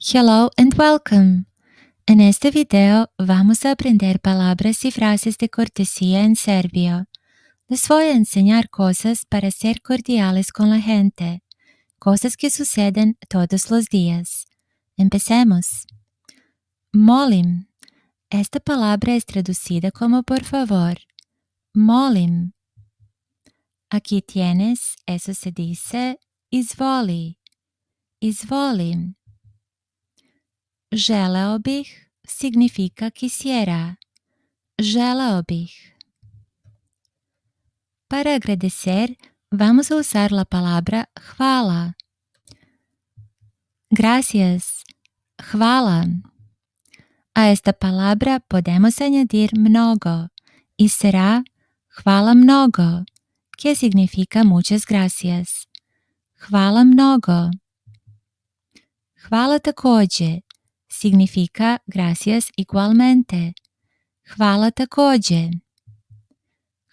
Hello and welcome. En este video vamos a aprender palabras y frases de cortesía en serbio. Les voy a enseñar cosas para ser cordiales con la gente, cosas que suceden todos los días. Empecemos. Molim. Esta palabra es traducida como por favor. Molim. Aquí tienes, eso se dice, izvoli. Izvolim. Želeo bih significa quisiera. Želeo bih. Para agradecer, vamos a usar la palabra hvala. Gracias. Hvala. A esta palabra podemos añadir mnogo y será hvala mnogo, que significa muchas gracias. Hvala mnogo. Hvala takođe significa gracias igualmente. Hvala takođe.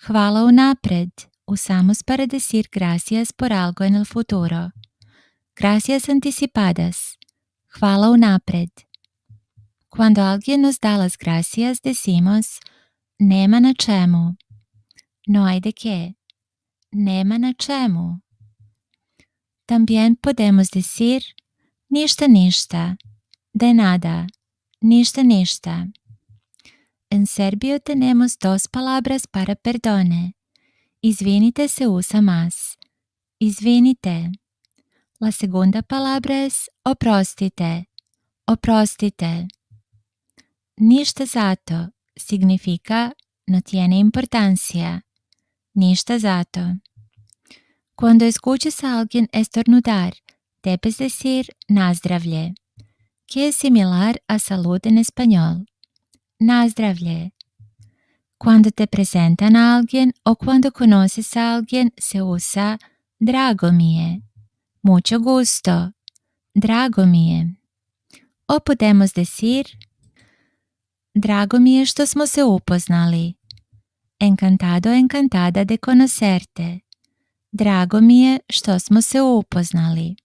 Hvala unapred usamos para decir gracias por algo en el futuro. Gracias anticipadas. Hvala unapred. Cuando alguien nos da las gracias decimos nema na čemu. No hay de qué. Nema na čemu. También podemos decir ništa ništa. De nada. Ništa ništa. En serbio tenemos dos palabras para perdone. Izvinite se usa más. Izvinite. La segunda palabra es oprostite. Oprostite. Ništa zato significa no tiene importancia. Ništa zato. Cuando escuches a alguien estornudar, debes decir nazdravlje, que es similar a salud en español. Nazdravlje. Cuando te presentan a alguien o cuando conoces a alguien se usa drago mi je. Mucho gusto. Drago mi je. O podemos decir drago mi je što smo se upoznali. Encantado, encantada de conocerte. Drago mi je što smo se upoznali.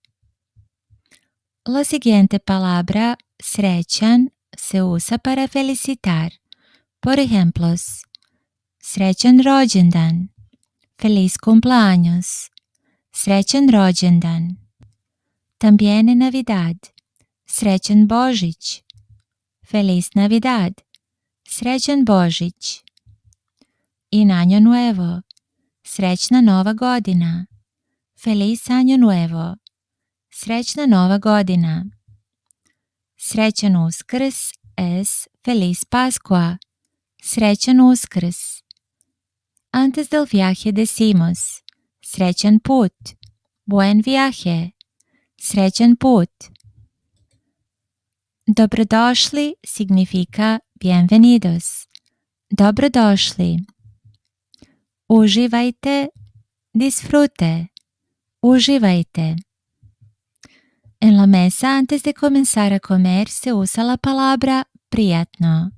La siguiente palabra, srećan, se usa para felicitar. Por ejemplos, srećan rođendan, feliz cumpleaños, srećan rođendan. También en Navidad, srećan Božić, feliz Navidad, srećan Božić. I na Año Nuevo, srećna Nova godina, feliz Año Nuevo, srećna Nova godina. Srećan Uskrs es feliz Pascua, srećan Uskrs. Antes del viaje decimos srećan put, buen viaje, srećan put. Dobrodošli significa bienvenidos. Dobrodošli. Uživajte, disfrute. Uživajte. En la mesa antes de comenzar a comer se usa la palabra prijatno.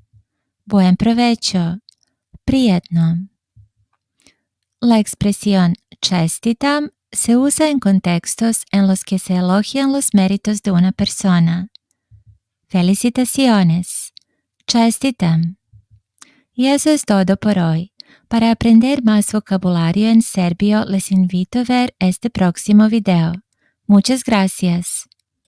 Buen provecho. Prijatno. La expresión čestitam se usa en contextos en los que se elogian los méritos de una persona. Felicitaciones. Čestitam. Y eso es todo por hoy. Para aprender más vocabulario en serbio les invito a ver este próximo video. Muchas gracias.